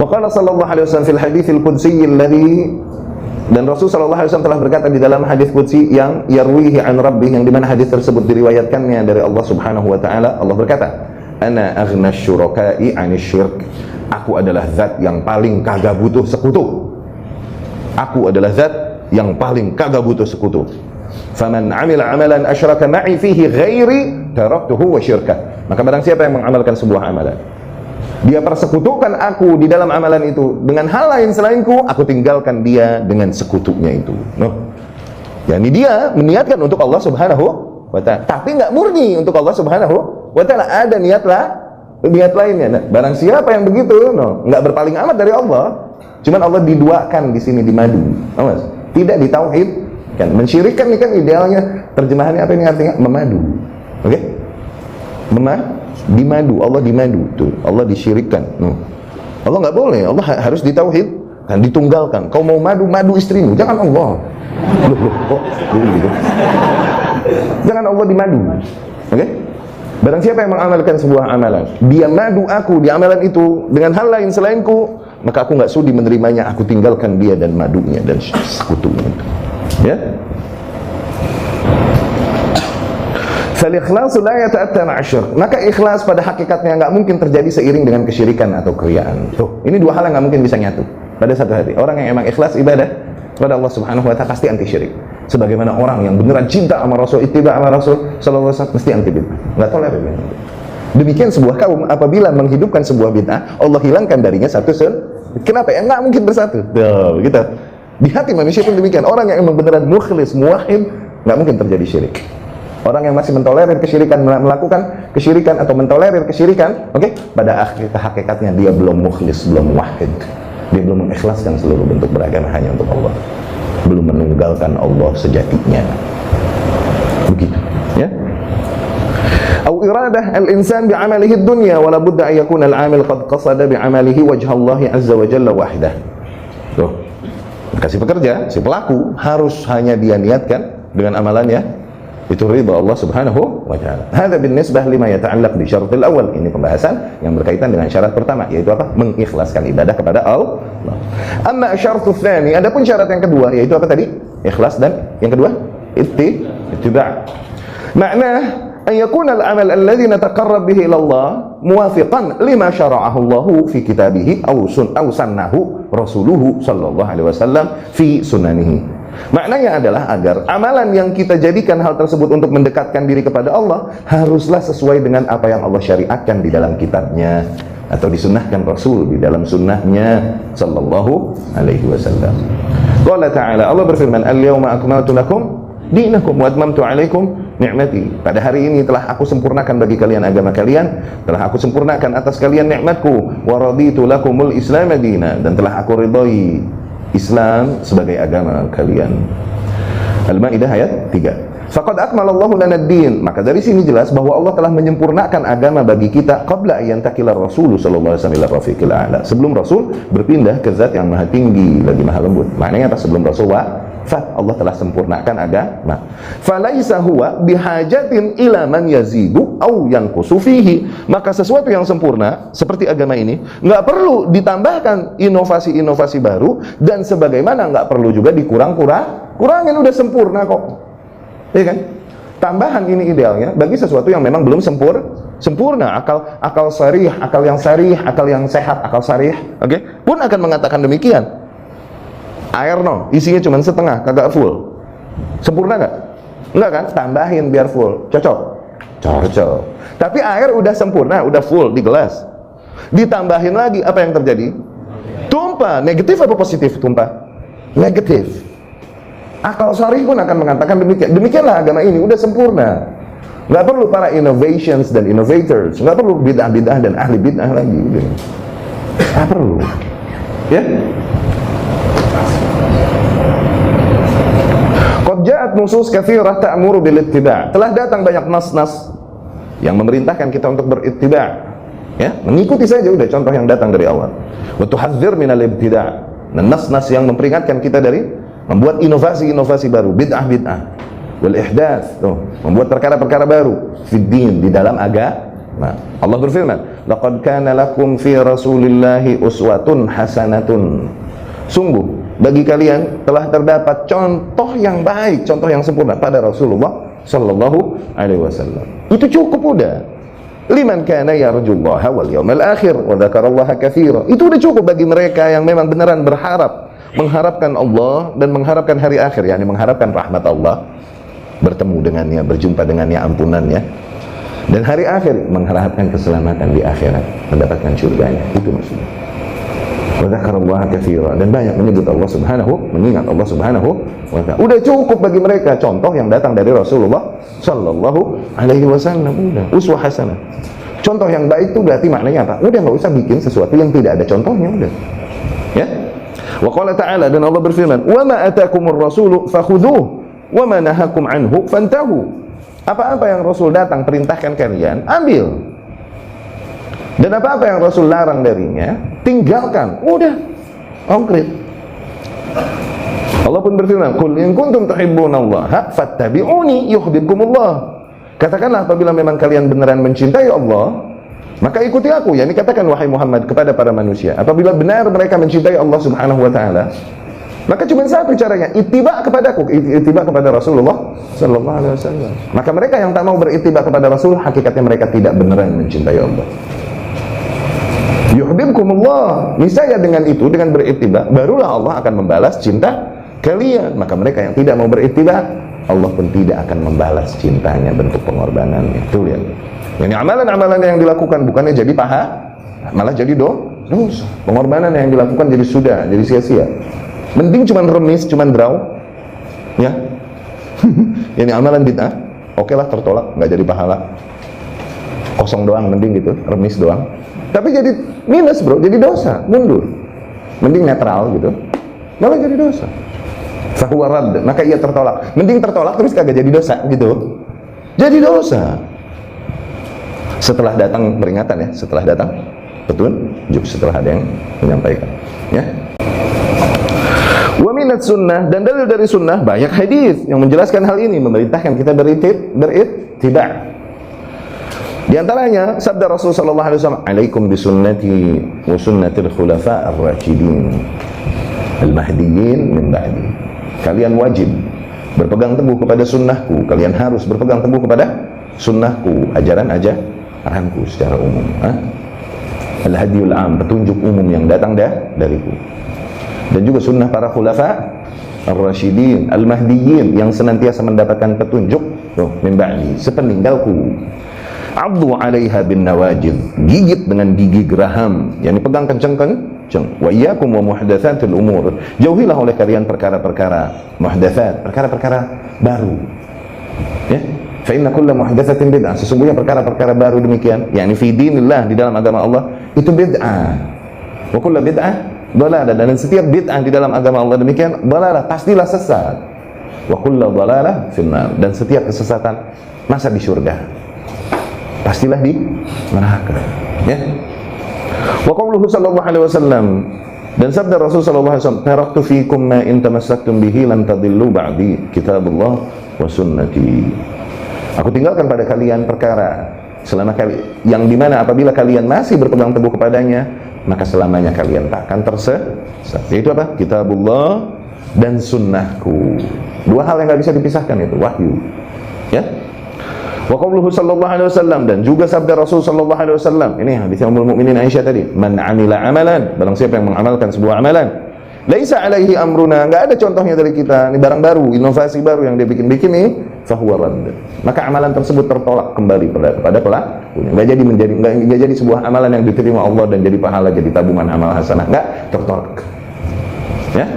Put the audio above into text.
Wa qala sallallahu alaihi wasallam fil haditsil qudsi alladhi, dan Rasul sallallahu alaihi wasallam telah berkata di dalam hadis qudsi yang yarwihi an rabbih, yang di mana hadis tersebut diriwayatkannya dari Allah Subhanahu wa taala. Allah berkata, "Ana aghna syuraka'i 'anil syirk." Aku adalah zat yang paling kagak butuh sekutu. Aku adalah zat yang paling kagak butuh sekutu. Faman 'amila 'amalan asyraka ma'i fihi ghairi taraktuhu wa syirkah. Maka barang siapa yang mengamalkan sebuah amalan, dia persekutukan aku di dalam amalan itu dengan hal lain selainku, aku tinggalkan dia dengan sekutunya itu. Yani dia meniatkan untuk Allah Subhanahu wa ta'ala, tapi nggak murni untuk Allah Subhanahu wa ta'ala. Ada niat lainnya. Nah, barang siapa yang begitu, nggak berpaling amat dari Allah. Cuman Allah diduakan di sini, dimadu, tidak ditauhid. Kan mensyirikkan ini kan idealnya terjemahannya apa ini artinya? Memadu. Oke? Dimadu, Allah dimadu tuh, Allah disyirikkan. Allah nggak boleh, Allah harus ditauhid, kan ditunggalkan. Kau mau madu istrimu, jangan Allah. Kok gitu? Jangan Allah dimadu. Oke? Barang siapa yang mengamalkan sebuah amalan, dia madu aku di amalan itu dengan hal lain selainku, maka aku nggak sudi menerimanya. Aku tinggalkan dia dan madunya dan sekutunya itu. Ya? Fal-ikhlasu la yata'atta ma'asyirk. Maka ikhlas pada hakikatnya nggak mungkin terjadi seiring dengan kesyirikan atau keriyaan. Tuh, ini dua hal yang nggak mungkin bisa nyatu pada satu hati. Orang yang emang ikhlas ibadah kepada Allah Subhanahu wa ta'ala pasti anti syirik. Sebagaimana orang yang beneran cinta sama Rasul, ittiba sama Rasul sallallahu alaihi wasallam, mesti anti bid'ah. Enggak tolerir. Demikian sebuah kaum apabila menghidupkan sebuah bid'ah, Allah hilangkan darinya satu sun. Kenapa? Ya enggak mungkin bersatu. Tuh, gitu. Di hati manusia pun demikian. Orang yang emang beneran mukhlis, muwahhid, enggak mungkin terjadi syirik. Orang yang masih mentolerir kesyirikan, melakukan kesyirikan atau mentolerir kesyirikan, oke, pada hakikatnya dia belum mukhlis, belum muwahhid. Dia belum mengikhlaskan seluruh bentuk beragama hanya untuk Allah. Belum menunggalkan Allah sejatinya. Begitu, ya. Au iradah al-insan bi'amalihi ad-dunya wa la budda an yakuna al-'amil qad qasada bi'amalihi wajha Allah azza wa jalla wahdah. Tuh. Kasih pekerja, si pelaku harus hanya dia niatkan dengan amalannya itu ridha Allah Subhanahu wa ta'ala. Hadza binisbah lima yata'allaq bi syaratil awal. Ini pembahasan yang berkaitan dengan syarat pertama, yaitu apa? Mengikhlaskan ibadah kepada Allah. Amma syaratul tsani, adapun syarat yang kedua, yaitu apa tadi? Ikhlas, dan yang kedua ittiba'. Makna an yakuna al-amal alladhi nataqarrab bihi ila Allah muwafiqan lima syara'ahu Allah fi kitabihi aw sunnahu rasuluhu sallallahu alaihi wasallam fi sunanihi. Maknanya adalah agar amalan yang kita jadikan hal tersebut untuk mendekatkan diri kepada Allah haruslah sesuai dengan apa yang Allah syariatkan di dalam kitabnya atau disunnahkan Rasul di dalam sunnahnya sallallahu alaihi wasallam. Qala ta'ala, Allah berfirman, "Al-yawma akmaltu lakum dinakum wa atmamtu 'alaikum ni'mati." Pada hari ini telah aku sempurnakan bagi kalian agama kalian, telah aku sempurnakan atas kalian nikmatku, wa raditu lakumul Islam madina, dan telah aku ridhai Islam sebagai agama kalian. Al-Maidah ayat 3. Faqad akmalallahu lana ad-din. Maka dari sini jelas bahwa Allah telah menyempurnakan agama bagi kita qabla ayantakila Rasul sallallahu alaihi wasallam ila rafiqil a'la. Sebelum Rasul berpindah ke zat yang maha tinggi lagi maha lembut. Maknanya apa? Sebelum Rasul wafat, Allah telah sempurnakan agama. Falaisa huwa bihajatin ila man yazidu aw yanqusu fihi. Maka sesuatu yang sempurna seperti agama ini nggak perlu ditambahkan inovasi-inovasi baru, dan sebagaimana nggak perlu juga kurangin, udah sempurna kok. Ya kan? Tambahan ini idealnya bagi sesuatu yang memang belum sempurna. Akal sarih, akal yang sehat, akal sarih, oke, pun akan mengatakan demikian. Air isinya cuma setengah, kagak full. Sempurna nggak? Enggak kan? Tambahin biar full. Cocok. Tapi air udah sempurna, udah full di gelas. Ditambahin lagi, apa yang terjadi? Tumpah. Negatif apa positif tumpah? Negatif. Akal sarih pun akan mengatakan demikian. Demikianlah agama ini, udah sempurna. Nggak perlu para innovations dan innovators. Nggak perlu bid'ah-bid'ah dan ahli bid'ah lagi. Nggak perlu. Ya? Qad ja'at nusus katsirah ta'muru bil ittiba'. Telah datang banyak nas-nas yang memerintahkan kita untuk berittiba'. Ya, mengikuti saja udah contoh yang datang dari Allah. Wa tuhadzir minal ibtida'. Dan nas-nas yang memperingatkan kita dari membuat inovasi-inovasi baru, bid'ah-bid'ah, wal ihdaats, membuat perkara-perkara baru fid din, di dalam Nah, Allah berfirman, laqad kana lakum fi rasulillahi uswatun hasanatun. Sungguh bagi kalian telah terdapat contoh yang baik, contoh yang sempurna pada Rasulullah sallallahu alaihi wasallam. Itu cukup udah. Liman kana yarjullaha wal yawmal akhir wa dzakarallaha katsira. Itu udah cukup bagi mereka yang memang beneran berharap, mengharapkan Allah dan mengharapkan hari akhir, yakni mengharapkan rahmat Allah, bertemu dengannya, berjumpa dengannya, ampunannya, dan hari akhir mengharapkan keselamatan di akhirat, mendapatkan surganya. Itu maksudnya. Wa dzakarallaha katsira, dan banyak menyebut Allah Subhanahu, mengingat Allah Subhanahu wa ta'ala. Udah cukup bagi mereka contoh yang datang dari Rasulullah sallallahu alaihi wasallam. Udah uswah hasanah. Contoh yang baik itu berarti maknanya apa? Udah nggak usah bikin sesuatu yang tidak ada contohnya, udah. Ya. Wa qala ta'ala, dan Allah berfirman, "Wa ma atakumur rasulu fakhudhuhu wa ma nahakum anhu fantahu." Apa-apa yang Rasul datang perintahkan kalian, ambil. Dan apa-apa yang Rasul larang darinya, tinggalkan. Udah, konkret. Allah pun berfirman, "Qul in kuntum tuhibbunallaha fattabi'uni yuhibbukumullah." Katakanlah apabila memang kalian beneran mencintai Allah, maka ikuti aku. Yani katakan wahai Muhammad kepada para manusia, apabila benar mereka mencintai Allah Subhanahu wa taala, maka cuma satu caranya, ittiba kepadaku, ittiba kepada Rasulullah sallallahu alaihi wasallam. Maka mereka yang tak mau berittiba kepada Rasul, hakikatnya mereka tidak beneran mencintai Allah. Yuhibbukumullah. Niscaya dengan itu, dengan berittiba, barulah Allah akan membalas cinta kalian. Maka mereka yang tidak mau berittiba, Allah pun tidak akan membalas cintanya, bentuk pengorbanannya. Tuh lihat. Yani amalan-amalan yang dilakukan bukannya jadi paha, malah jadi dosa. Pengorbanan yang dilakukan jadi sudah, jadi sia-sia. Mending cuman remis, cuman draw, ya. Ini amalan bid'ah, oke lah tertolak, nggak jadi pahala, kosong doang, mending gitu, remis doang. Tapi jadi minus bro, jadi dosa, mundur. Mending netral gitu, malah jadi dosa. Fahuwa radd, maka ia tertolak. Mending tertolak terus kagak jadi dosa gitu, jadi dosa. Setelah datang peringatan ya, setelah datang petunjuk, setelah ada yang menyampaikan, ya. Wa minat sunnah, dan dalil dari sunnah banyak hadis yang menjelaskan hal ini, memerintahkan kita berittiba'. Di antaranya sabda Rasul sallallahu alaihi wasallam, "Alaikum bisunnati wa sunnatil khulafa ar-rasyidin al-mahdiyyin min ba'di." Kalian wajib berpegang teguh kepada sunnahku, kalian harus berpegang teguh kepada sunnahku, ajaranku secara umum. Al-hadiyul am, petunjuk umum yang datang dariku. Dan juga sunnah para khulafa ar-rasyidin al-mahdiyyin yang senantiasa mendapatkan petunjuk min ba'di, sepeninggalku. Abdu 'alaiha bin nawajid, gigit dengan gigi geraham, yakni pegang kenceng-kenceng. Wa iyyakum wa muhdatsatil umur, jauhilah oleh kalian perkara-perkara muhdatsat, perkara-perkara baru. Ya, fa inna kulla muhdatsatin bid'ah, sesungguhnya perkara-perkara baru demikian, yakni fi dinillah, di dalam agama Allah, itu bid'ah. Wa kullu bid'ah dhalalah, dan setiap bid'ah di dalam agama Allah demikian dhalalah, pastilah sesat. Wa kullu dhalalah finnar, dan setiap kesesatan masa di surga, pastilah di neraka. Ya. Wa qauluhu sallallahu alaihi wasallam, dan sabda Rasul sallallahu alaihi wasallam, "Taraktu fikum ma in tamassaktum bihi lan tadillu ba'di, kitabullah wa sunnati." Aku tinggalkan pada kalian perkara yang dimana apabila kalian masih berpegang teguh kepadanya, maka selamanya kalian tak akan tersesat. Yaitu apa? Kitabullah dan sunnahku. Dua hal yang nggak bisa dipisahkan, itu wahyu. Ya. Wa qauluhu sallallahu alaihi wasallam, dan juga sabda Rasul sallallahu alaihi wasallam, ini hadis Ummul Mukminin Aisyah tadi, "Man 'amila 'amalan," barang siapa yang mengamalkan sebuah amalan, "laisa 'alaihi amruna," enggak ada contohnya dari kita, ini barang baru, inovasi baru yang dia bikin nih, fahuwa radd, maka amalan tersebut tertolak kembali kepada pelakunya. Enggak jadi sebuah amalan yang diterima Allah dan jadi pahala, jadi tabungan amal hasanah, enggak, tertolak. Ya.